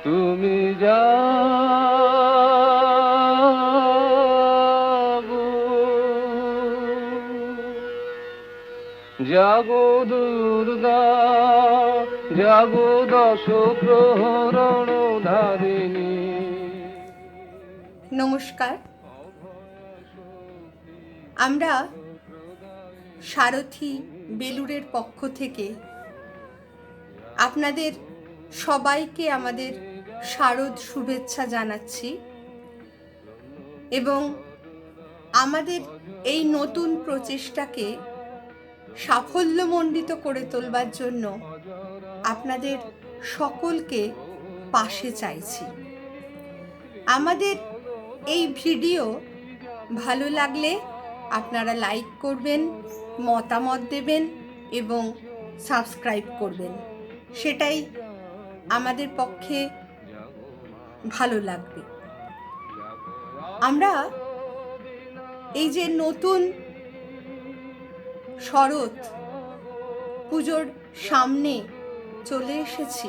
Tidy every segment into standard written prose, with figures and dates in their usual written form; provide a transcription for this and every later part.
তুমি যাগো জাগো দুর্গা জাগো দশ প্রহরণ ধারিণী। নমস্কার। আমরা সারথি বেলুড়ের পক্ষ থেকে আপনাদের সবাইকে আমাদের শারদ শুভেচ্ছা জানাচ্ছি এবং আমাদের এই নতুন প্রচেষ্টাকে সাফল্যমণ্ডিত করে তোলবার জন্য আপনাদের সকলকে পাশে চাইছি। আমাদের এই ভিডিও ভালো লাগলে আপনারা লাইক করবেন, মতামত দেবেন এবং সাবস্ক্রাইব করবেন, সেটাই আমাদের পক্ষে ভালো লাগবে। আমরা এই যে নতুন শরৎ পুজোর সামনে চলে এসেছি,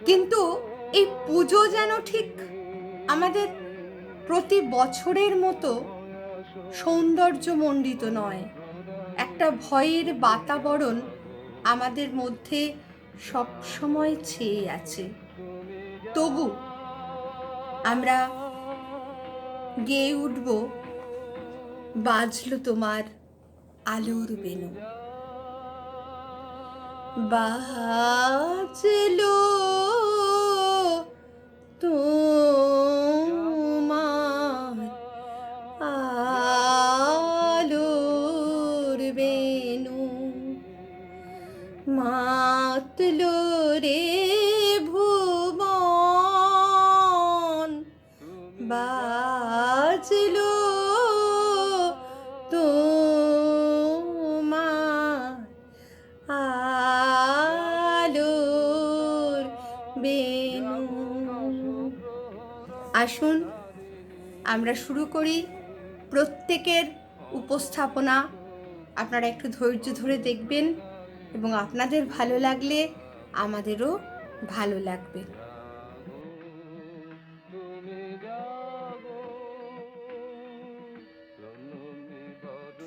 কিন্তু এই পুজো যেন ঠিক আমাদের প্রতি বছরের মতো সৌন্দর্যমণ্ডিত নয়। একটা ভয়ের বাতাবরণ আমাদের মধ্যে সবসময় ছেয়ে আছে। তবু আমরা গেয়ে উঠব বাজলো তোমার আলোর বেনু, বাজলো তোমার আলোর বেনু, মাতলো রে ভুবন, বাজলো তোমার আলোর বেনু। আসুন আমরা শুরু করি। প্রত্যেকের উপস্থাপনা আপনারা একটু ধৈর্য ধরে দেখবেন এবং আপনাদের ভালো লাগলে আমাদেরও ভালো লাগবে।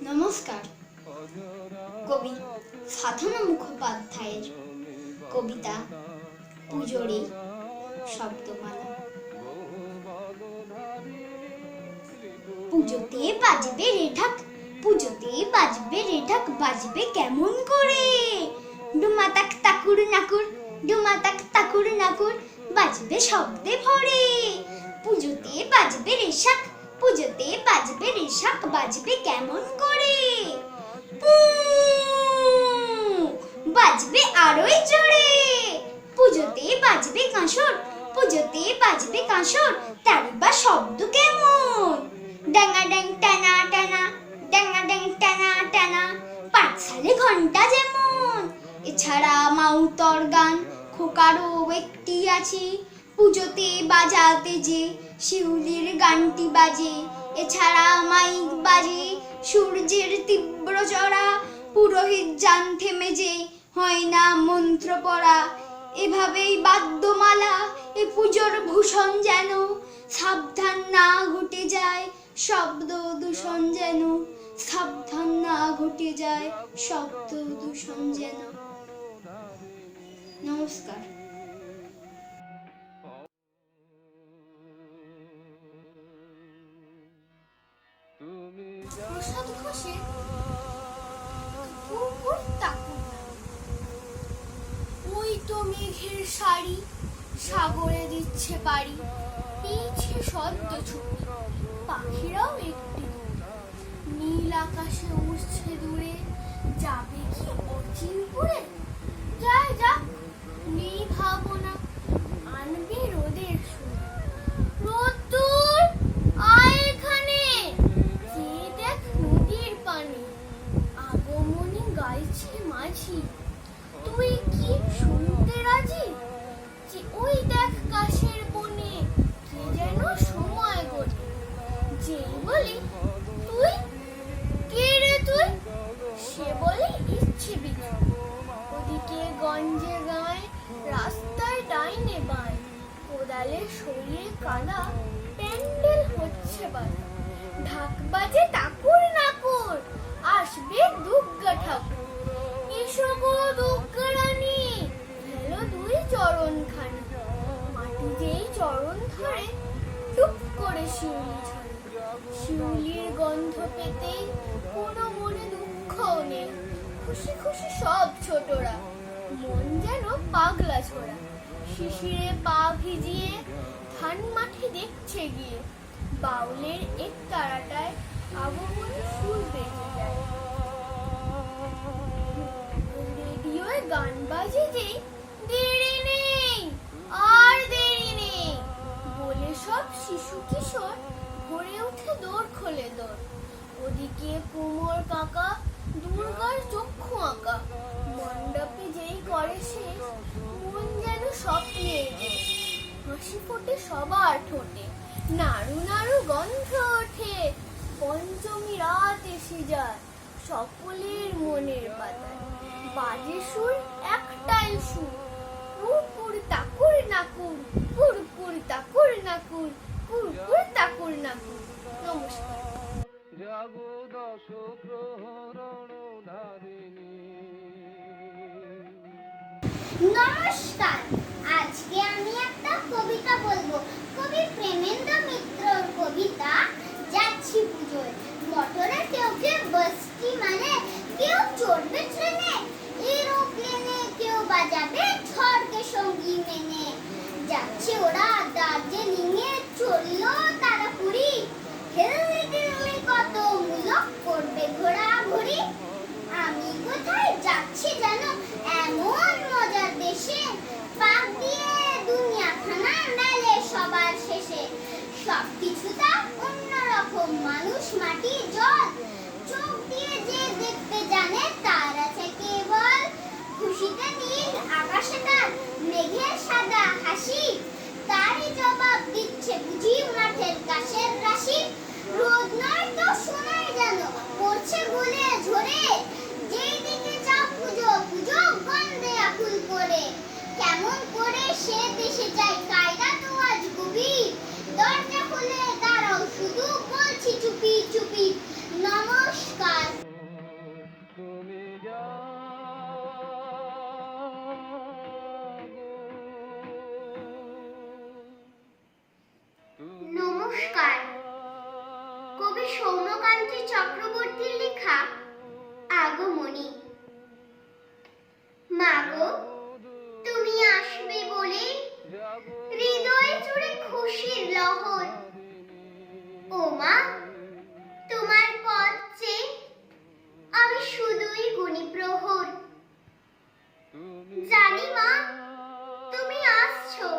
নমস্কার। কবি সাধনা মুখোপাধ্যায়ের কবিতা পুজোরে শব্দমালা। পুজোতে বাজবে রে ঢাক, পুজোতে বাজবে রে ঢাক, বাজবে কেমন করে? ডুমা তাক তাকুর নাকুর, ডুমা তাক তাকুর নাকুর, বাজবে শব্দে ভরে। পুজোতে বাজবে রে শাক, পুজোতে বাজবে রে শাক, বাজবে কেমন করে? বাজবে আরোই জোরে। পুজোতে বাজবে কাঁসর, পুজোতে বাজবে কাঁসর, তার বা শব্দ কেমন? ডাঙা ড্যাং টানা টানা, ডাঙা ড্যাং টানা টানা, পাঠশালে ঘন্টা যেমন। এছাড়া মাউতর গান খোকারও একটি আছে, পুজোতে বাজাতে যে শিউলির গানটি বাজে। এছাড়া মাইক বাজে সূর্যের তীব্র চড়া, পুরোহিত যান থেমে যে হয় না মন্ত্র পড়া। এভাবেই বাদ্যমালা এ পুজোর ভূষণ যেন, সাবধান না ঘটে যায় শব্দ দূষণ যেন, সাবধান না ঘটে যায় শব্দ দূষণ যেন। নমস্কার। প্রসাদ ঘোষের কুকুর তাকুর নাম। ওই তো মেঘের শাড়ি সাগরে দিচ্ছে পাড়ি, পিছে সদ্য ছুটি পাখিরাও একটি নীল আকাশে উড়ছে দূরে, যাবে কি অচিন করে? যায় যাক, নেই ভাবনা, আনবে রোদের সুর। রোদ্দুর আয় এখানে, চেয়ে দেখ নদীর পানে, আগমনী গাইছে মাঝি, তুই কি শুনতে রাজি? যে ওই দেখ কাশের বনে কে যেন সময় গোলে, যেই বলি তুই কে রে তুই, সে বলে ইচ্ছে বিধি। ওদিকে গঞ্জে গায় রাস্তায় ডাইনে আড়ালে শরীর কানা প্যান্ডেল হচ্ছে বাধা, ঢাক বাজে তাকুর নাকুর, আসবে দুর্গা ঠাকুর। এসো গো দুর্গা রানী, ফেলো দুই চরণ খানি, মাটি যেই চরণ ধরে টুপ করে শিউলি ঝরে। শিউলির গন্ধ পেতেই কোনো মনে দুঃখ নেই, খুশি খুশি সব ছোটরা, মন যেন পাগলা ছোড়া। শিশিরে পা ভিজিয়ে ধান মাঠে দেখছে গিয়ে, বাউলের এক তারাটায় আগমনী সুর বেজে যায়। রেডিওয় গান বাজে যেই, দেরি নেই আর দেরি নেই বলে সব শিশু কিশোর ভরে উঠে দৌড় খোলে দৌড়। ওদিকে কুমোর কাকা দুর্গার চক্ষু আঁকা, মণ্ডপে যেই করে শেষ মন যেন স্বপ্নে দেশ। হাসি ফোটে সবার ঠোঁটে, নাড়ু নাড়ু গন্ধ ওঠে, পঞ্চমী রাত এসে যায় সকলের মনের পাতায়। বাজে সুর একটাই সুর, পুরপুর তাকুর নাকুর, পুরপুর তাকুর নাকুর, পুরপুর তাকুর নাকুর। নমস্কার। জাগো দশ প্রহরণ ধারিণী। নমস্কার, আজকে আমি একটা কবিতা বলবো। কবি প্রেমেন্দ্র মিত্রর কবিতা যাচ্ছি পুজোয়। মোটরে কেউ কেউ বসতি মানে, কেউ চড়বে ট্রেনে এরোপ্লেনে, কেউ বাজাবে ঝড়কে সঙ্গী মেনে। যাচ্ছে ওরা দার্জিলিং এ, চললো তারা পুরী, হেলদি দিল্লি কত মূলক করবে ঘোরাঘুরি। আমি কোথায় যাচ্ছি জানো, এমন মজার দেশে, পাক দিয়ে দুনিয়া খানা মেলে সবার শেষে। সবকিছুটা অন্যরকম, মানুষ মাটি জল, চোখ দিয়ে যে দেখতে জানে তার আছে কেবল। খুশিতে নীল আকাশে তার মেঘের সাদা হাসি, তারই জবাব দিচ্ছে বুঝি মাঠের কাশের রাশি। রোদ নয় তো সোনাই যেন পড়ছে গুলে ঝরে, যেই দিকে যাও পুজো পুজো গন্ধে আকুল করে। কেমন করে সে দেশে যায় কায়দা তো আজ গভীর, দরজা খুলে দাঁড়াও শুধু বলছি চুপি চুপি। নমস্কার। তুমি নমস্কার। কবি সৌম্যকান্তি চক্রবর্তীর লেখা আগমনী। মাগো তুমি আসবে বলে হৃদয়ে জুড়ে খুশির লহর। ও মা তোমার পথ চেয়ে আমি শুধুই গুনি প্রহর। জানি মা তুমি আসছো,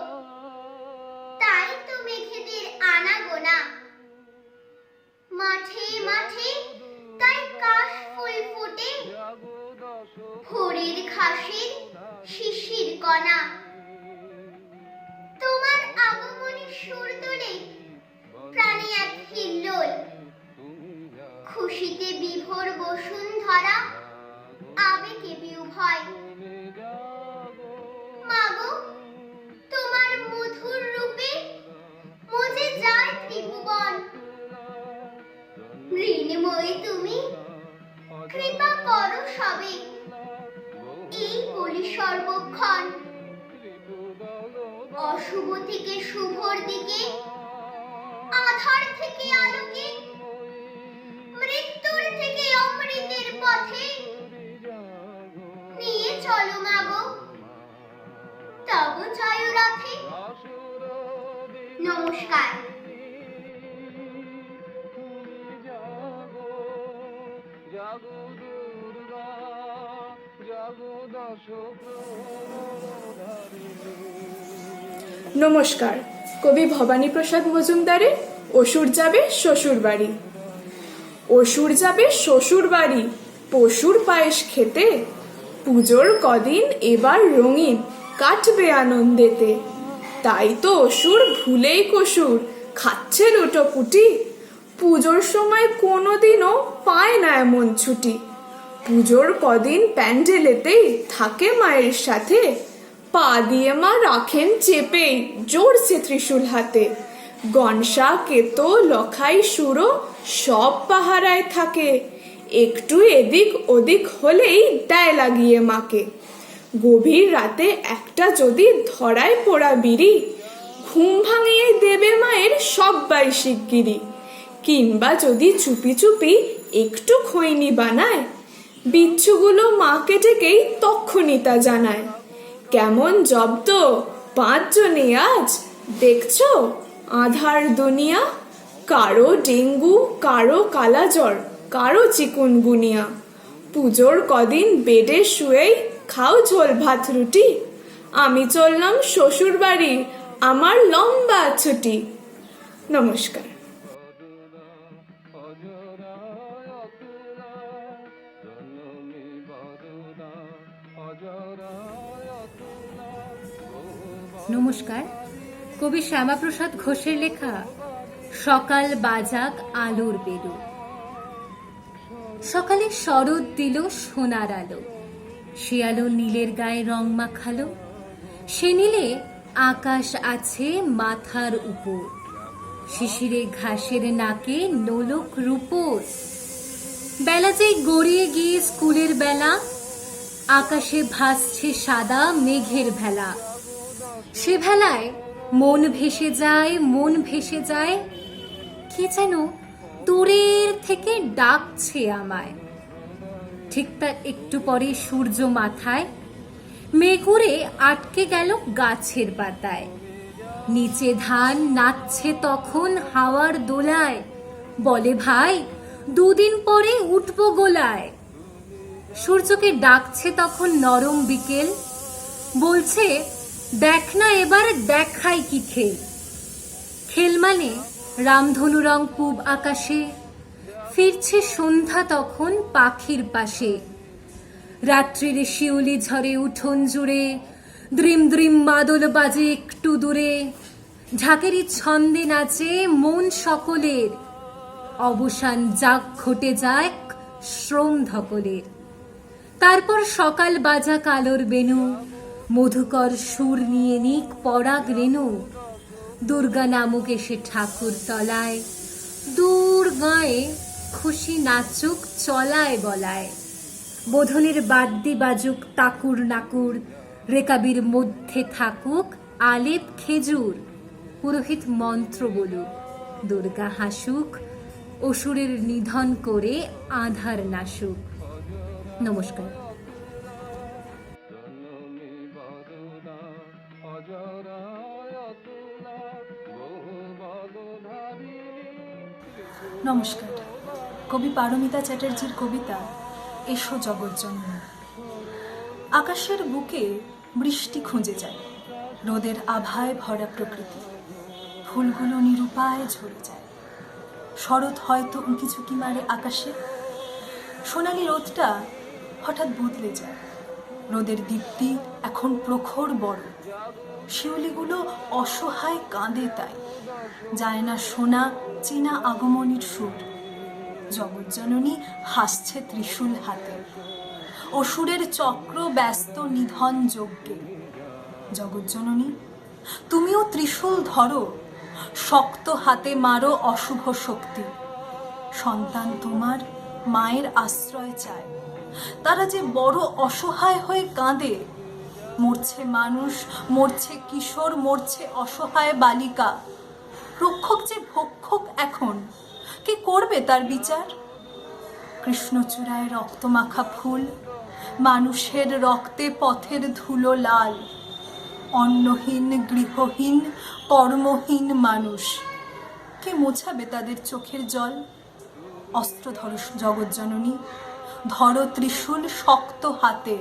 তাই তো মেঘেদের আনাগোনা। মাঠে মাঠে তাই কাশ ফুল ফোটে, ভোরের ঘাসের শিশির কণা। তোমার আগমনী সুর তোলে প্রাণে এক হিল্লোল, খুশিতে বিভোর বসুন্ধরা, আবেগে বিভয়। মাগো তোমার মধুর রূপে মজে যায় ত্রিভুবন। মৃন্ময়ী তুমি কৃপা করো সবে, এই বলি সর্বক্ষণ। অশুভ থেকে শুভর দিকে, আধার থেকে আলোকে, মৃত্যুর থেকে অমৃতের পথে নিয়ে চলো মাগো তব জয় রথে। নমস্কার। জাগো দুর্গা, জাগো দশ প্রহরণ ধারিণী। নমস্কার। কবি ভবানী প্রসাদ মজুমদারের অসুর যাবে শ্বশুর বাড়ি। অসুর যাবে শ্বশুর বাড়ি পশুর পায়েস খেতে, পুজোর কদিন এবার রঙিন কাটবে আনন্দেতে। তাই তো অসুর ভুলেই কসুর খাচ্ছে লুটোপুটি, পুজোর সময় কোনোদিনও পায় না এমন ছুটি। পুজোর কদিন প্যান্ডেলেতেই থাকে মায়ের সাথে, পা দিয়ে মা রাখেন চেপেই জোরসে ত্রিশূল হাতে। গনসা কেতো লখাই সুরো সব পাহারায় থাকে, একটু এদিক ওদিক হলেই দেয় লাগিয়ে মাকে। গভীর রাতে একটা যদি ধরায় পোড়া বিড়ি, ঘুম ভাঙিয়ে দেবে মায়ের সব্বাই শিগগিরি। কিংবা যদি চুপি চুপি একটু খৈনি বানায়, বিচ্ছুগুলো মাকে ডেকেই তক্ষুনি তা জানায়। কেমন জব্দ 5 জনে আজ, দেখছো আধার দুনিয়া। কারো ডেঙ্গু, কারো কালাজ্বর, কারো চিকুনগুনিয়া। পুজোর কদিন বেডে শুয়েই খাও ঝোল ভাত রুটি। আমি চললাম শ্বশুর বাড়ি, আমার লম্বা ছুটি। নমস্কার। নমস্কার। কবি শ্যামাপ্রসাদ ঘোষের লেখা সকাল বাজাক আলোর বেলু। সকালে শরৎ দিল সোনার আলো, সে আলো নীলের গায়ে রং মাখালো। সে নীলে আকাশ আছে মাথার উপর, শিশিরে ঘাসের নাকে নোলক রূপোর। বেলা যেই গড়িয়ে গিয়ে স্কুলের বেলা, আকাশে ভাসছে সাদা মেঘের ভেলা। সে ভেলায় মন ভেসে যায়, মন ভেসে যায়, কে যেন দূরের থেকে ডাকছে আমায়। ঠিক তার একটু পরে সূর্য মাথায়, মেঘ উড়ে আটকে গেল গাছের পাতায়। নিচে ধান নাচছে তখন হাওয়ার দোলায়, বলে ভাই 2 দিন পরে উঠবো গোলায়। সূর্যকে ডাকছে তখন নরম বিকেল, বলছে দেখ না এবার দেখাই কি খেল। খেল মানে রামধনু রং পূব আকাশে, ফিরছে সন্ধ্যা তখন পাখির পাশে। রাত্রির শিউলি ঝরে উঠোন জুড়ে, দ্রিম দ্রিম মাদল বাজে একটু দূরে। ঝাঁকেরই ছন্দে নাচে মন সকলের, অবসান যাক ঘটে যাক শ্রম ধকলের। তারপর সকাল বাজা কালোর বেনু, মধুকর সুর নিয়ে নিক পরাগ রেণু। দুর্গা নামুক এসে ঠাকুর তলায়, দূর গায়ে খুশি নাচুক চলায় বলায়। বোধনের বাদ্যি বাজুক তাকুর নাকুর, রেকাবির মধ্যে থাকুক আলেপ খেজুর। পুরোহিত মন্ত্র বলুক, দুর্গা হাসুক, অসুরের নিধন করে আধার নাশুক। নমস্কার। নমস্কার। কবি পারমিতা চ্যাটার্জির কবিতা এসো জগৎজননী। আকাশের বুকে বৃষ্টি খুঁজে যায়, রোদের আভায় ভরা প্রকৃতি। ফুলগুলো নিরুপায় ঝরে যায়, শরৎ হয়তো উঁকি ঝুঁকি মারে আকাশে। সোনালি রোদটা হঠাৎ বদলে যায়, রোদের দীপ্তি এখন প্রখর বড়। শিউলিগুলো অসহায় কাঁদে তাই, যায় না শোনা চেনা আগমনীর সুর। জগৎজননী হাসছে ত্রিশূল হাতে, অসুরের চক্র ব্যস্ত নিধন যজ্ঞে। জগৎজননী তুমিও ত্রিশূল ধরো, শক্ত হাতে মারো অশুভ শক্তি। সন্তান তোমার মায়ের আশ্রয় চায়, তারা যে বড় অসহায় হয়ে কাঁদে। মরছে মানুষ, মরছে কিশোর, মরছে অসহায় বালিকা। রক্ষক যে ভক্ষক এখন, কে করবে তার বিচার? কৃষ্ণচূড়ায় রক্তমাখা ফুল, মানুষের রক্তে পথের ধুলো লাল। অন্নহীন, গৃহহীন, কর্মহীন মানুষ, কে মোছাবে তাদের চোখের জল? অস্ত্র ধরো জগৎজননী, ধরো ত্রিশূল শক্ত হাতে।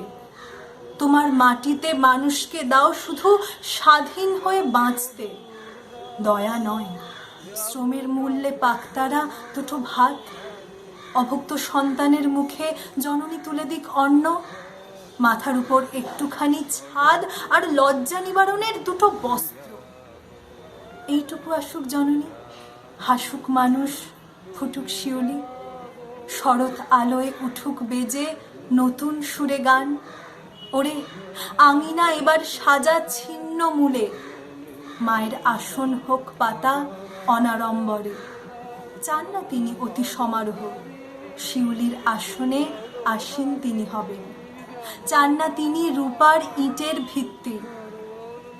তোমার মাটিতে মানুষকে দাও শুধু স্বাধীন হয়ে বাঁচতে। দয়া নয়, শ্রমের মূল্যে পাকতারা দুটো ভাত। অভুক্ত সন্তানের মুখে জননী তুলে দিক অন্ন। মাথার উপর একটুখানি ছাদ আর লজ্জা নিবারণের দুটো বস্ত্র। এইটুকু আসুক জননী, হাসুক মানুষ, ফুটুক শিউলি। শরৎ আলোয় উঠুক বেজে নতুন সুরে গান। ওরে আঙিনা এবার সাজা ছিন্ন মূলে, মায়ের আসন হোক পাতা অনাড়ম্বরে। চান না তিনি অতি সমারোহ, শিউলির আসনে আসীন তিনি হবেন। চান না তিনি রূপার ইটের ভিত্তি,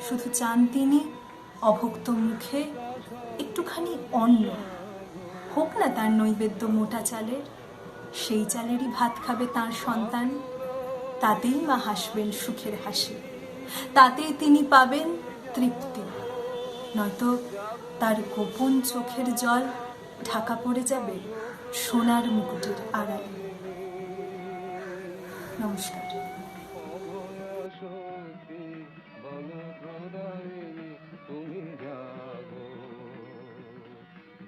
শুধু চান তিনি অভুক্ত মুখে একটুখানি অন্ন। হোক না তার নৈবেদ্য মোটা চালের, সেই চালেরই ভাত খাবে তার সন্তান। তাতেই মা হাসবেন সুখের হাসি, তাতেই তিনি পাবেন তৃপ্তি। নয়তো তার গোপন চোখের জল ঢাকা পড়ে যাবে সোনার মুকুটের আড়ালে। নমস্কার। শক্তি বল প্রদায়িনী তুমি জাগো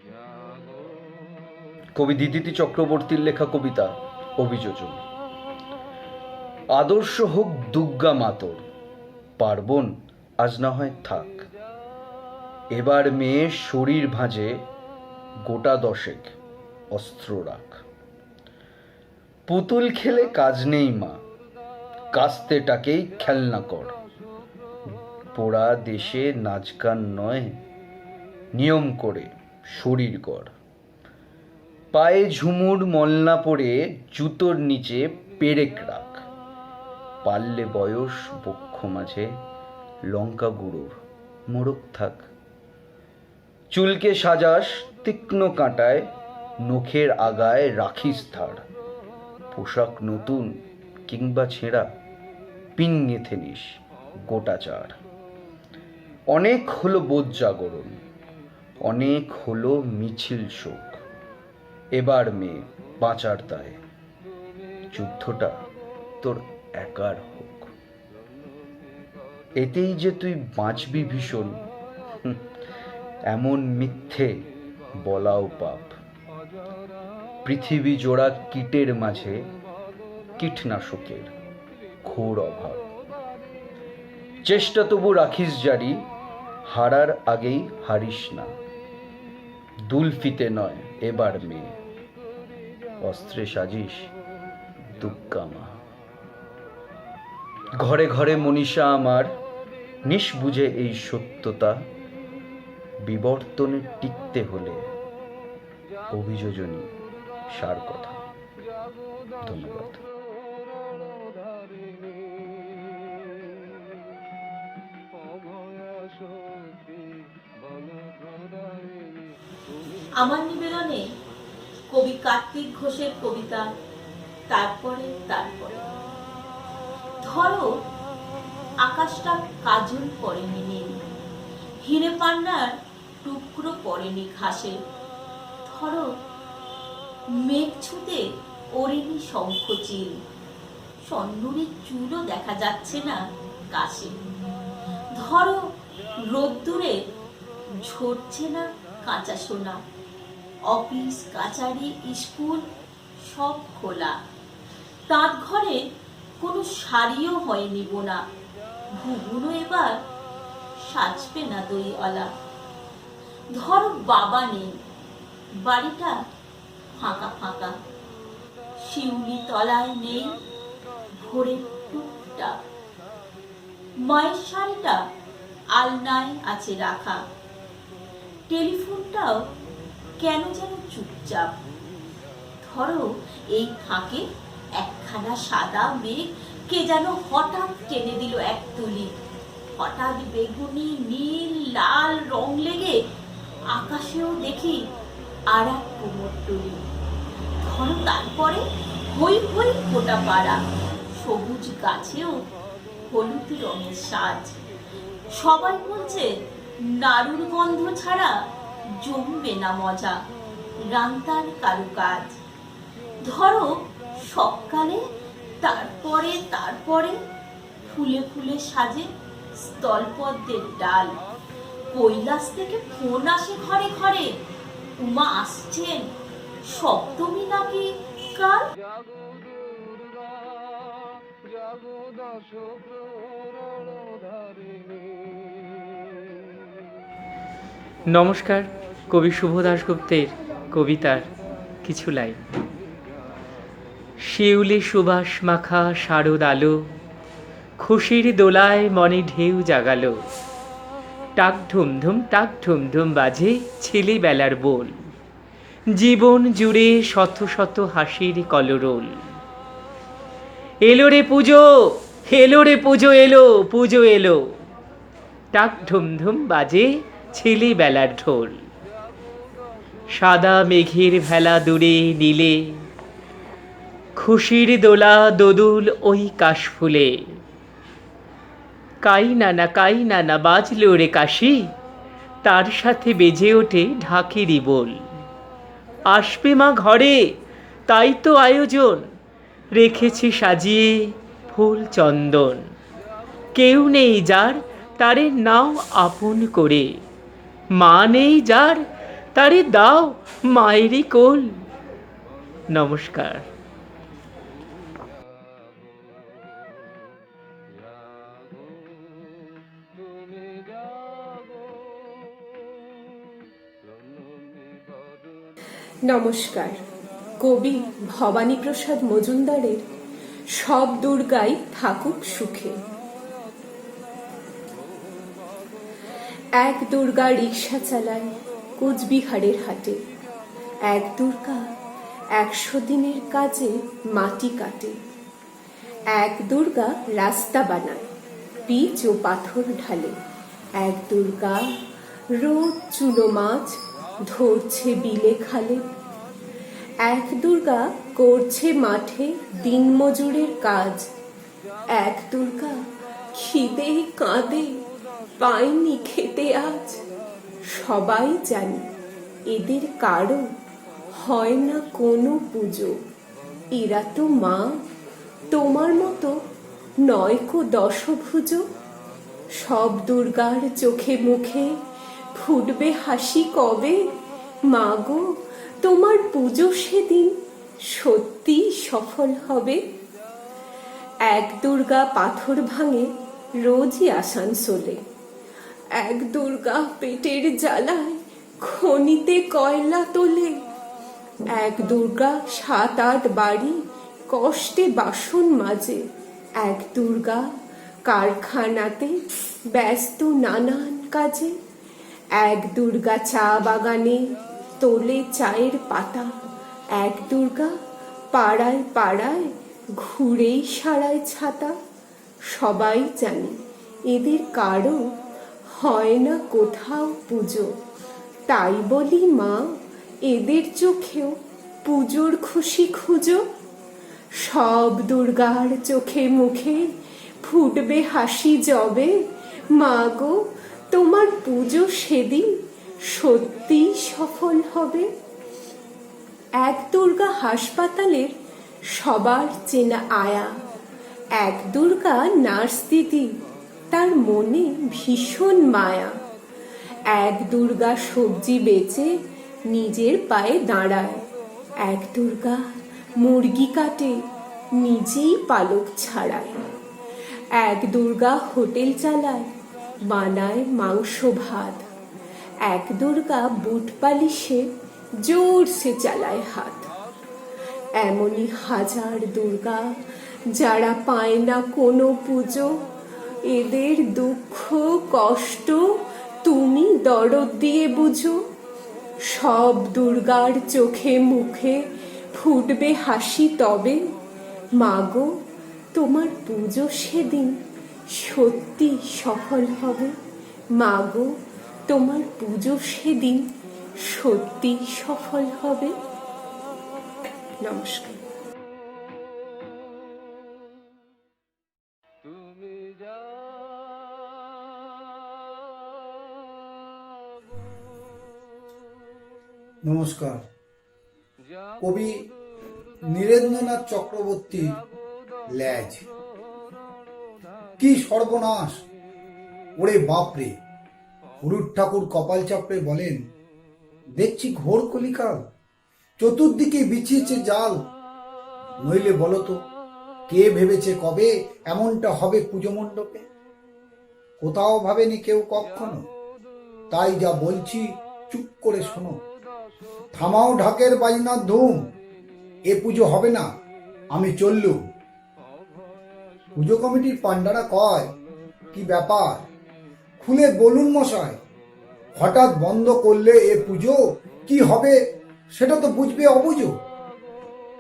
জাগো। কবি দিদিতি চক্রবর্তীর লেখা কবিতা অভিযোজন। আদর্শ হোক দুর্গা মাতর, পার্বণ আজ না হয় থাক। এবার মেয়ে শরীর ভাঁজে গোটা দশেক অস্ত্র রাখ। পুতুল খেলে কাজ নেই মা, কাস্তেটাকেই খেলনা কর। পোড়া দেশে নাচ গান নয়, নিয়ম করে শরীর গড়। পায়ে ঝুমুর মলনা পরে জুতোর নিচে পেরেক রাখ। পারলে বয়স বক্ষ মাঝে লঙ্কা গুঁড়োর মোড়ক থাক। চুলকে সাজাস তীক্ষ্ণ কাঁটায়, নখের আগায় রাখিস ধার। পোশাক নতুন কিংবা ছেঁড়া, পিন গেঁথে নিস গোটা চার। অনেক হলো বোধ জাগরণ, অনেক হলো মিছিল শোক। এবার মেয়ে বাঁচার দায়, যুদ্ধটা তোর একার হোক। এতেই যে তুই বাঁচবি ভীষণ, এমন মিথ্যে বলাও পাপ। পৃথিবী জোড়া কীটের মাঝে কীটনাশকের ঘোর অভাব। চেষ্টা তবু রাখিস জারি, হারার আগেই হারিস না। দুলফিতে নয় এবার মেয়ে, অস্ত্রে সাজিস দুর্গা মা। ঘরে ঘরে মনীষা আমার, নিষ্বুঝে এই সত্যতা। বিবর্তনে টিকতে হলে অভিযোজনী সার কথা। ধন্যবাদ। আমার নিবেদনে কবি কার্তিক ঘোষের কবিতা তারপরে তারপরে। ধরো আকাশটা কাজল পড়েনি নীল, হিরে পান্নার টুকরো পড়েনি ঘাসে। ধরো মেঘ ছুতে ওড়েনি শঙ্খচিল, সন্নুরের চুলও দেখা যাচ্ছে না কাশে। ধরো রোদ্দুরে ঝরছে না কাঁচা সোনা, অফিস কাচারি স্কুল সব খোলা। তাঁত ঘরে কোনো শাড়িও হয়নি বোনা, ঘুঘুরও এবার সাজবে না দইওয়ালা। ধরো বাবা নেই, বাড়িটা ফাঁকা ফাঁকা, শিউলি তলায় নেই ভোরের টুকটাক। মায়ের শাড়িটা আলনায় আছে রাখা, টেলিফোনটাও কেন যেন চুপচাপ। ধরো এই ফাঁকে একখানা সাদা মেঘ কে যেন হঠাৎ টেনে দিল এক তুলি। হঠাৎ বেগুনি নীল লাল রং লেগে আকাশেও দেখি আর এক কুমোরটুলি। ধরো তারপরে হই হই ফোটা পাড়া, সবুজ গাছেও হলুদ রঙের সাজ। সবাই বলছে নাড়ুর গন্ধ ছাড়া জমবে না মজা রান্তার কারুকাজ। ধরো সকালে তারপরে তারপরে ফুলে ফুলে সাজে স্থলপদ্মের ডাল। কৈলাস থেকে ফোন আসে ঘরে ঘরে, উমা আসছেন সপ্তমী নাকি কাল। জাগো দুর্গা জাগো দশ প্রহরধারিণী। নমস্কার, কবি শুভ দাশগুপ্তের কবিতার কিছু লাইন। শিউলি সুবাস মাখা শারদ আলো, খুশির দোলায় মনে ঢেউ জাগালো। টাক ঢুমঢুম টাক ঢুমঢুম বাজে ছেলেবেলার বোল, জীবন জুড়ে শত শত হাসির কলরোল। এলো রে পুজো, এলো রে পুজো, এলো পুজো এলো, টাক ঢুমঢুম বাজে ছেলেবেলার ঢোল। সাদা মেঘের ভেলা দূরে নীলে, খুশির দোলা দোদুল ওই কাশফুলে। কাই নানা বাজলো রে কাশি, তার সাথে বেজে ওঠে ঢাকেরই বোল। আসবে মা ঘরে, তাই তো আয়োজন, রেখেছি সাজিয়ে ফুল চন্দন। কেউ নেই যার, তারে নাও আপন করে, মা নেই যার, তারে দাও মায়েরই কোল। নমস্কার। তুমি জাগো রমণী বদন নমস্কার। কবি ভবানীপ্রসাদ মজুমদারের সব দুর্গাই থাকুক সুখে। এক দুর্গা রিক্সা চালায় কোচবিহারের হাটে, এক দুর্গা 100 দিনের কাজে মাটি কাটে, এক দুর্গা রাস্তা বানায় পিচ ও পাথর ঢালে, এক দুর্গা রোজ চুনো মাছ ধরছে বিলে খালে, এক দুর্গা করছে মাঠে দিনমজুরের কাজ, এক দুর্গা খিদে কাঁদে পায়নি খেতে আজ। সবাই জানি এদের কারো হয় না কোনো পুজো, এরা তো মা তোমার মতো নয়কো দশভুজ। সব দুর্গার চোখে মুখে ফুটবে হাসি কবে, মা গো তোমার পুজো সেদিন সত্যি সফল হবে। এক দুর্গা পাথর ভাঙে রোজই আসানসোলে, এক দুর্গা পেটের জ্বালায় খনিতে কয়লা তোলে, এক দুর্গা 7-8 বাড়ি কষ্টে বাসন মাজে, এক দুর্গা কারখানাতে ব্যস্ত নানান কাজে, এক দুর্গা চা বাগানে তোলে চায়ের পাতা, এক দুর্গা পাড়ায় পাড়ায় ঘুরেই সারায় ছাতা। সবাই জানে এদের কারো হয় না কোথাও পুজো, তাই বলি মা এদের চোখেও পুজোর খুশি খুঁজো। সব দুর্গার চোখে মুখে ফুটবে হাসি যবে, মা গো তোমার পুজো সেদিন সত্যি সফল হবে। এক দুর্গা হাসপাতালের সবার চেনা আয়া, এক দুর্গা নার্স দিদি তার মনে ভীষণ মায়া, এক দুর্গা সবজি বেচে নিজের পায়ে দাঁড়ায়, এক দুর্গা মুরগি কাটে নিজেই পালক ছাড়ায়, এক দুর্গা হোটেল চালায় বানায় মাংস ভাত, এক দুর্গা বুট পালিশে জোরসে চালায় হাত। এমনই হাজার দুর্গা যারা পায় না কোনো পুজো, এদের দুঃখ কষ্ট তুমি দরদ দিয়ে বুঝো। সব দুর্গার চোখে মুখে ফুটবে হাসি তবে, মা গো তোমার পুজো সেদিন সত্যি সফল হবে, মা গো তোমার পুজো সেদিন সত্যি সফল হবে। নমস্কার। তুমি যাগো নমস্কার। কবি নীরেন্দ্রনাথ চক্রবর্তীর ল্যাজ। কি সর্বনাশ! ওরে বাপরে! হরুর ঠাকুর কপাল চাপড়ে বলেন, দেখছি ঘোর কলিকাল, চতুর্দিকে বিছিয়েছে জাল। নইলে বলতো কে ভেবেছে কবে এমনটা হবে পুজো মণ্ডপে? কোথাও ভাবেনি কেউ কখনো, তাই যা বলছি চুপ করে শোনো। থামাও ঢাকের বাজনার ধুম, এ পুজো হবে না, আমি চললুম। পুজো কমিটির পান্ডারা কয়, কি ব্যাপার, খুলে বলুন মশাই। হঠাৎ বন্ধ করলে এ পুজো কি হবে সেটা তো বুঝবে অবুঝো।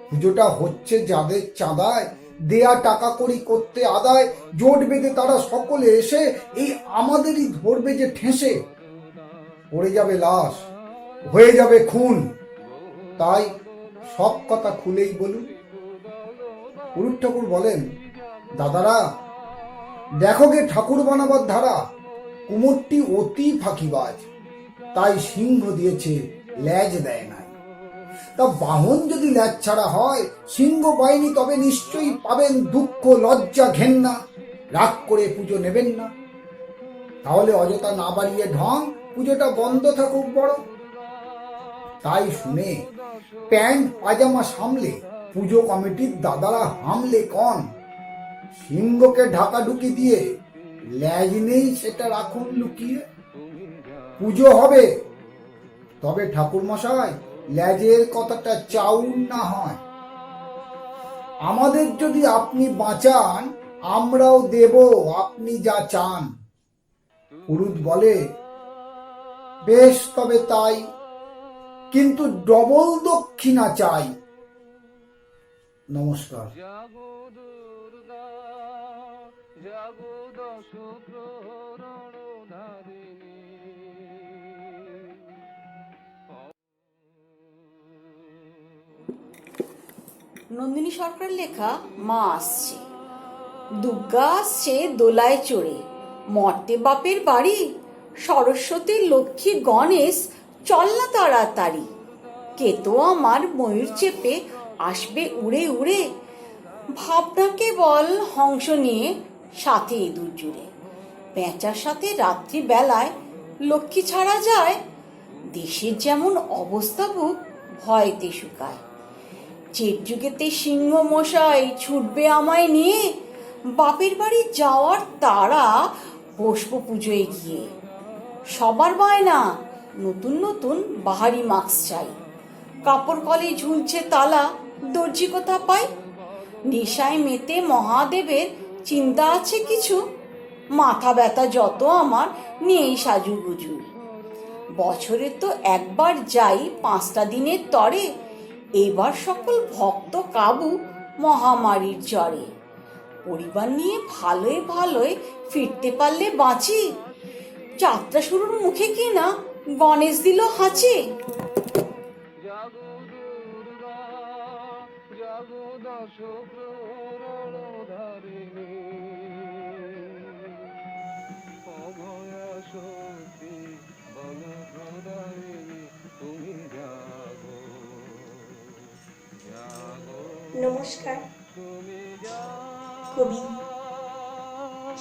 পুজোটা হচ্ছে যাদের চাঁদায় দেয়া টাকা কড়ি করতে আদায়, জোট বেঁধে তারা সকলে এসে এই আমাদেরই ধরবে যে ঠেসে। পড়ে যাবে লাশ, হয়ে যাবে খুন, তাই সব কথা খুলেই বলুন। পুরুষ ঠাকুর বলেন, দাদারা দেখো গে ঠাকুর বানাবার ধারা, কুমোরটি অতি ফাঁকিবাজ, তাই সিংহ দিয়েছে ল্যাজ দেয় নাই। তা বাহন যদি ল্যাজ ছাড়া হয়, সিংহ বাহিনী, তবে নিশ্চয়ই পাবেন দুঃখ লজ্জা ঘেন্না, রাগ করে পুজো নেবেন না। তাহলে অযথা না বাড়িয়ে ঢং, পুজোটা বন্ধ থাকুক বড়। তাই শুনে প্যান্ট পাজামা সামলে পুজো কমিটির দাদারা হামলে কন, সিংহকে ঢাকাঢুকি দিয়ে ল্যাজ নেই সেটা রাখুন লুকিয়ে। পুজো হবে, তবে ঠাকুর মশাই ল্যাজের কথাটা চাউন না হয়। আমাদের যদি আপনি বাঁচান, আমরাও দেব আপনি যা চান। পুরুত বলে, বেশ তবে তাই, কিন্তু ডবল দক্ষিণা চাই। নমস্কার। জাগো দুর্গা, জাগো দশ প্রহরণধারিণী। নন্দিনী সরকার লেখা মা আসছে। দুর্গা আসছে দোলায় চড়ে, মর্তে বাপের বাড়ি, সরস্বতী লক্ষ্মী গণেশ চল না তাড়াতাড়ি। কে তো আমার ময়ূর চেপে আসবে উড়ে উড়ে, ভাবনা কেবল হংস নিয়ে সাথে ইঁদুর জুড়ে। পেঁচার সাথে রাত্রি বেলায় লক্ষ্মী ছাড়া যায়, দেশের যেমন অবস্থা বুক ভয়তে শুকায়। চেট যুগেতে সিংহ মশাই ছুটবে আমায় নিয়ে, বাপের বাড়ি যাওয়ার তারা বসবো পুজোয় গিয়ে। সবার বায়না নতুন নতুন বাহারি মাস্ক চাই, কাপড় কলে ঝুলছে তালা, দর্জি কোথা পাই। নেশায় মেতে মহাদেবের চিন্তা আছে কিছু, মাথা ব্যথা যত আমার নেই সাজুগুজু। বছরে তো একবার যাই 5টা দিনের তরে, এবার সকল ভক্ত কাবু মহামারীর জ্বরে। পরিবার নিয়ে ভালোই ভালোই ফিরতে পারলে বাঁচি, যাত্রা শুরুর মুখে কিনা গণেশ দিল হাঁচি। জাগো দুর্গা, জাগো দশ প্রহরণধারিণী। অভয়া শক্তি বলপ্রদায়িনী, তুমি জাগো, জাগো নমস্কার। তুমি জাগো। কবি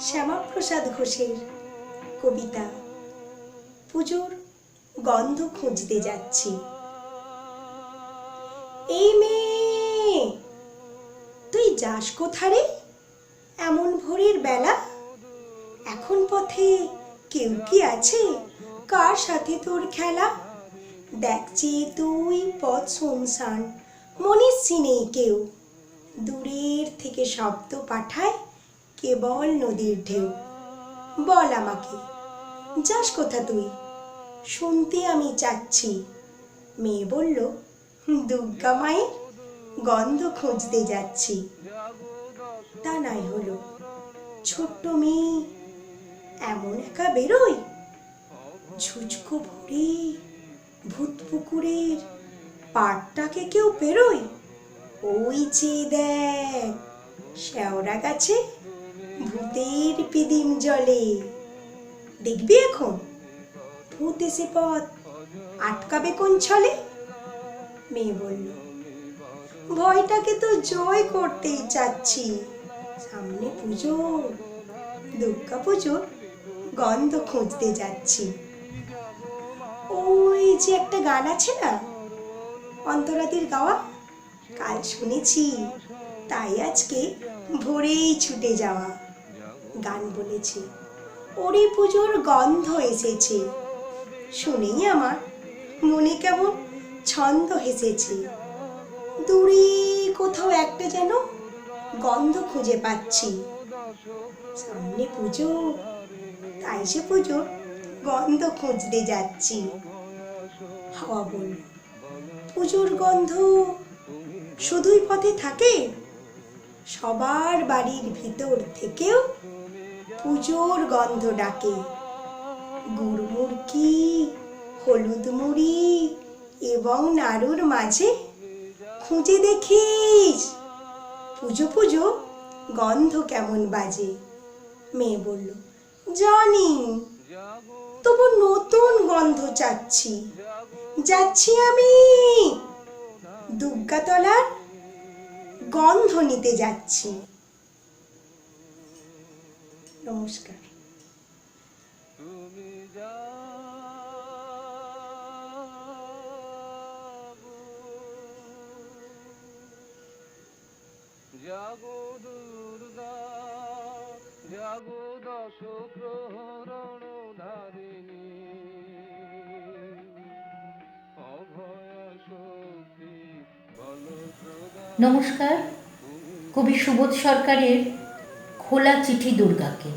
শ্যামাপ্রসাদ ঘোষের কবিতা পুজোর গন্ধ খুঁজতে যাচ্ছি। এই মেয়ে, তুই যাস কোথারে এমন ভোরের বেলা? এখন পথে কেউ কি আছে, কার সাথে তোর খেলা? দেখছি তুই পথ শুনশান, মনিষ্যি নেই কেউ। দূরের থেকে শব্দ পাঠায় কেবল নদীর ঢেউ। বল আমাকে, যাস কোথা তুই, শুনতে আমি চাচ্ছি। মেয়ে বলল, দুর্গা মায়ের গন্ধ খুঁজতে যাচ্ছি। তা নাই হলো, ছোট্ট মেয়ে এমন একা বেরোয়? ঝুঁচকো ভরে ভূত পুকুরের পাড়টাকে কেউ পেরোয়? ওই চেয়ে দেখ, শেওড়া গাছে ভূতের পিদিম জলে। দেখবি এখন ভূত এসে পথ আটকাবে কোন ছলে? মেয়ে বলল, ভয়টাকে তো জয় করতেই চাচ্ছি। সামনে পুজো, দুর্গা পুজোর গন্ধ খুঁজতে যাচ্ছি। ওই যে একটা গান আছে না, অন্তরাদির গাওয়া, কাল শুনেছি, তাই আজকে ভোরেই ছুটে যাওয়া। গান বলেছে, ওরে পুজোর গন্ধ এসেছে, শুনেই আমার মনে কেমন ছন্দ হেসেছে। দূরে কোথাও একটা যেন গন্ধ খুঁজে পাচ্ছি, সামনে পুজো, তাই সে পুজোর গন্ধ খুঁজতে যাচ্ছি। হাওয়া বলল, পুজোর গন্ধ শুধুই পথে থাকে, সবার বাড়ির ভিতর থেকেও পুজোর গন্ধ ডাকে। গুড় মুড়কি, হলুদ মুড়ি এবং নাড়ুর মাঝে খুঁজে দেখিস পুজো পুজো গন্ধ কেমন বাজে। মেয়ে বলল, জানি, তবু নতুন গন্ধ চাচ্ছি। যাচ্ছি আমি, দুর্গাতলার গন্ধ নিতে যাচ্ছি। নমস্কার। জাগো দুর্গা, জাগো দশ প্রহরণ ধারিণী, অভয়া শক্তি বলপ্রদা। নমস্কার। কবি সুবোধ সরকারের খোলা চিঠি দুর্গাকে।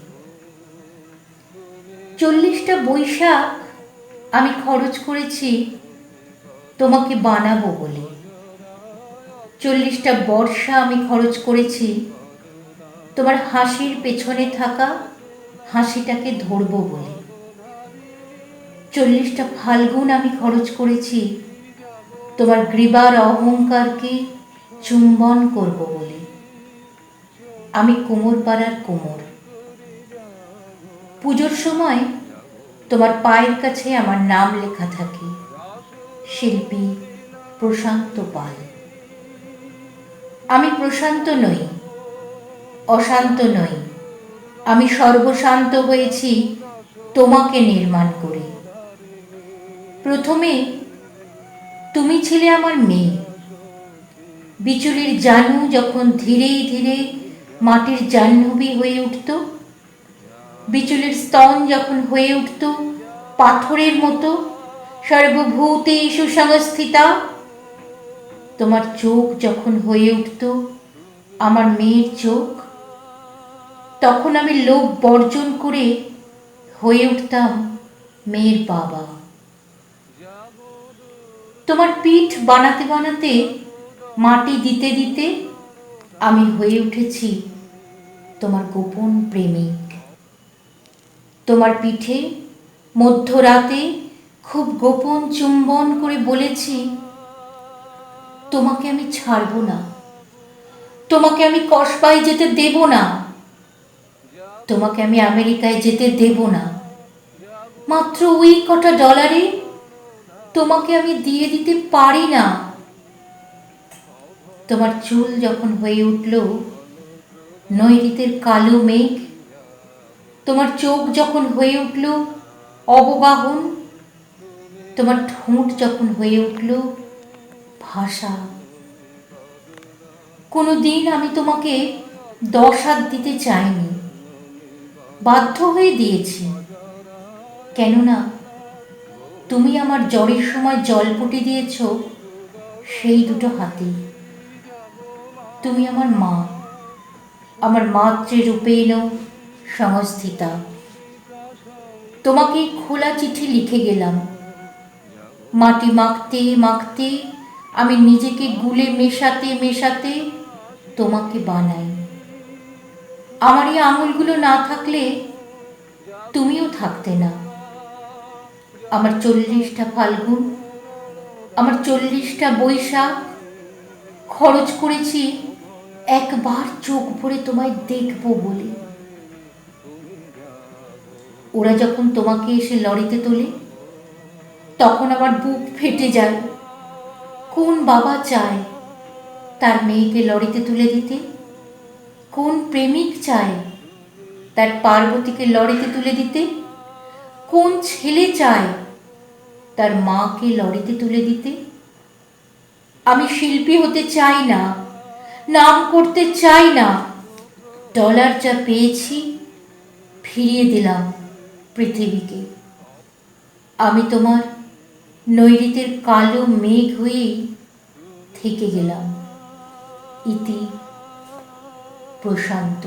40টা বৈশাখ আমি খরচ করেছি তোমাকে বানাবো বলে। 40টা বর্ষা আমি খরচ করেছি তোমার হাসির পেছনে থাকা হাসিটাকে ধরবো বলে। 40টা ফাল্গুন আমি খরচ করেছি তোমার গ্রীবার অহংকারকে চুম্বন করব বলে। আমি কোমর পাড়ার কোমর। পুজোর সময় তোমার পায়ের কাছে আমার নাম লেখা থাকে, শিল্পী প্রশান্ত পাল। আমি প্রশান্ত নই, অশান্ত নই, আমি সর্বশান্ত হয়েছি তোমাকে নির্মাণ করে। প্রথমে তুমি ছিলে আমার মেয়ে। বিচুলির জানু যখন ধীরে ধীরে মাটির জাহ্নবী হয়ে উঠত, বিচুলির স্তন যখন হয়ে উঠত পাথরের মতো সর্বভূতেষু সংস্থিতা, তোমার চোখ যখন হয়ে উঠত আমার মেয়ের চোখ, তখন আমি লোভ বর্জন করে হয়ে উঠতাম মেয়ের বাবা। তোমার পিঠ বানাতে বানাতে, মাটি দিতে দিতে আমি হয়ে উঠেছি তোমার গোপন প্রেমিক। তোমার পিঠে মধ্যরাতে খুব গোপন চুম্বন করে বলেছি, তোমাকে আমি ছাড়ব না, তোমাকে আমি কসবায় যেতে দেব না, তোমাকে আমি আমেরিকায় যেতে দেব না। মাত্র ওই কটা ডলারে তোমাকে আমি দিয়ে দিতে পারি না। তোমার চুল যখন হয়ে উঠল নৈঋতের কালো মেঘ, তোমার চোখ যখন হয়ে উঠল অবগাহন, তোমার ঠোঁট যখন হয়ে উঠল ভাষা, কোনোদিন আমি তোমাকে 10 হাত দিতে চাইনি, বাধ্য হয়ে দিয়েছি। কেননা তুমি আমার জ্বরের সময় জলপটি দিয়েছ সেই দুটো হাতে। তুমি আমার মা, আমার মাতৃরূপেণ সংস্থিতা। তোমাকে খোলা চিঠি লিখে গেলাম। মাটি মাখতে মাখতে আমি নিজেকে গুলে মেশাতে মেশাতে তোমাকে বানাই। আমার এই আঙুলগুলো না থাকলে তুমিও থাকতে না। আমার 40টা ফাল্গুন, আমার 40টা বৈশাখ খরচ করেছি একবার চোখ ভরে তোমায় দেখব বলে। ওরা যখন তোমাকে এসে লরিতে তোলে তখন আমার বুক ফেটে যায়। কোন বাবা চায় তার মেয়েকে লরিতে তুলে দিতে? কোন প্রেমিক চায় তার পার্বতীকে লরিতে তুলে দিতে? কোন ছেলে চায় তার মাকে লরিতে তুলে দিতে? আমি শিল্পী হতে চাই না, নাম করতে চাই না। ডলার যা পেয়েছি ফিরিয়ে দিলাম পৃথিবীকে। আমি তোমার নৈঋতের কালো মেঘ হয়েই থেকে গেলাম। ইতি প্রশান্ত।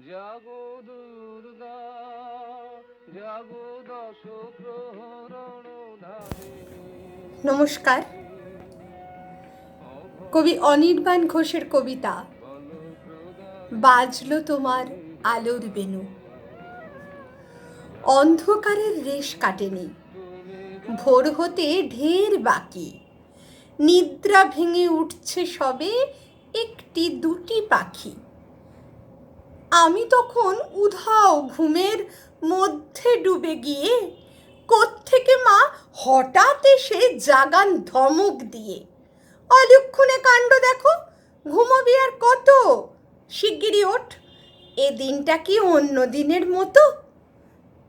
জাগো দুর্গা জাগো দশ প্রহরণ ধারিণী। নমস্কার। কবি অনির্বাণ ঘোষের কবিতা বাজলো তোমার আলোর বেনু। অন্ধকারের রেশ কাটেনি, ভোর হতে ঢের বাকি, নিদ্রা ভেঙে উঠছে সবে একটি দুটি পাখি। আমি তখন উধাও ঘুমের মধ্যে ডুবে গিয়ে কোত্থেকে মা হঠাৎ এসে জাগান ধমক দিয়ে, অলক্ষণে কাণ্ড দেখো, ঘুমোবি আর কত, শিগগিরই ওঠ, এ দিনটা কি অন্য দিনের মতো।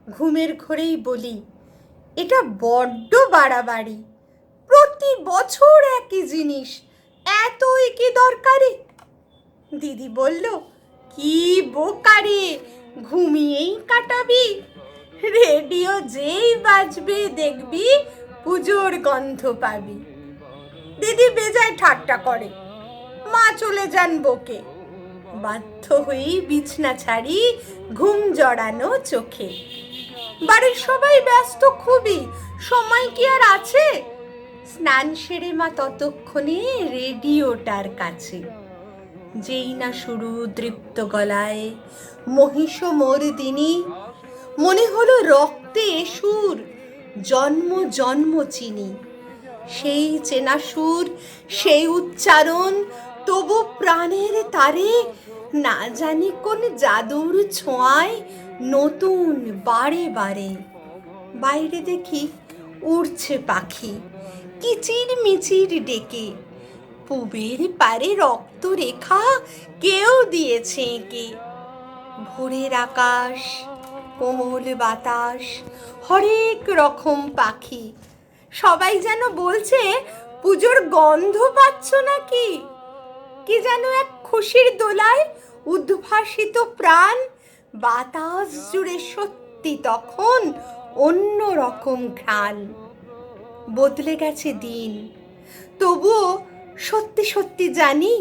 ঘুমের ঘোরেই বলি, এটা বড্ড বাড়াবাড়ি, প্রতি বছর একই জিনিস, এত কি দরকারি। দিদি বলল, কি বোকারে, ঘুমিয়েই কাটাবি, রেডিও যেই বাজবে দেখবি পুজোর গন্ধ পাবি। দিদি বেজায় ঠাট্টা করে, মা চলে যান বকে, বাধ্য হয়েই বিছনা ছাড়ি ঘুম জড়ানো চোখে। বাড়ির সবাই ব্যস্ত খুবই, সময় কি আর আছে। স্নান সেরে মা ততক্ষণে রেডিওটার কাছে, যেই না শুরু দৃপ্ত গলায় মহিষ মর্দিনী, মনে হলো রক্তে সুর জন্ম জন্ম চিনি। সেই চেনা সুর, সেই উচ্চারণ, তবু প্রাণের তারে না জানি কোন জাদুর ছোঁয়ায় নতুন বারে বারে। বাইরে দেখি উড়ছে পাখি কিচির মিচির ডেকে, পুবের পারে রক্তরেখা কেউ দিয়েছে এঁকে। ভোরের আকাশ, কোমল বাতাস, হরেক রকম পাখি, সবাই যেন বলছে পুজোর গন্ধ পাচ্ছ নাকি। কি যেন এক খুশির দোলায় উদ্ভাসিত প্রাণ, বাতাস জুড়ে সত্যি তখন অন্য রকম ঘ্রাণ। বদলে গেছে দিন, তবুও সত্যি সত্যি জানি,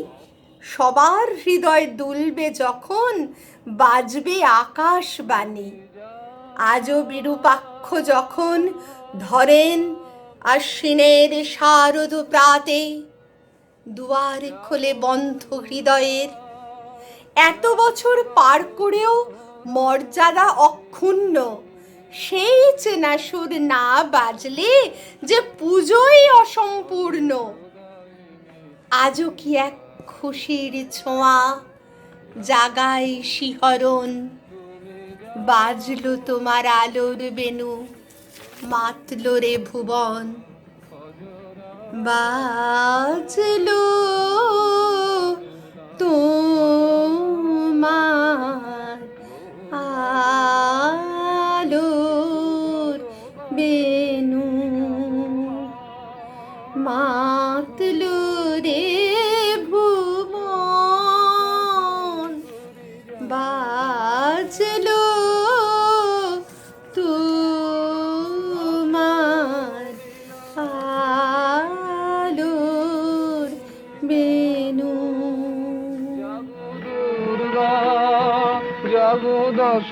সবার হৃদয় দুলবে যখন বাজবে আকাশবাণী। আজও বিরূপাক্ষ যখন ধরেন আশ্বিনের শারদ প্রাতে, দুয়ার খোলে বন্ধ হৃদয়ের। এত বছর পার করেও মর্যাদা অক্ষুণ্ণ, সেই চেনা সুর না বাজলে যে পুজোই অসম্পূর্ণ। আজও কি এক খুশির ছোঁয়া জাগায় শিহরণ, বাজলো তোমার আলোর বেনু, মাতলো রে ভুবন। বাজলো তোমার আলোর বেনু, মাতলো রে ভুবন। বাজলো তোমার আলোর বেনু। দুর্গা জাগো দশ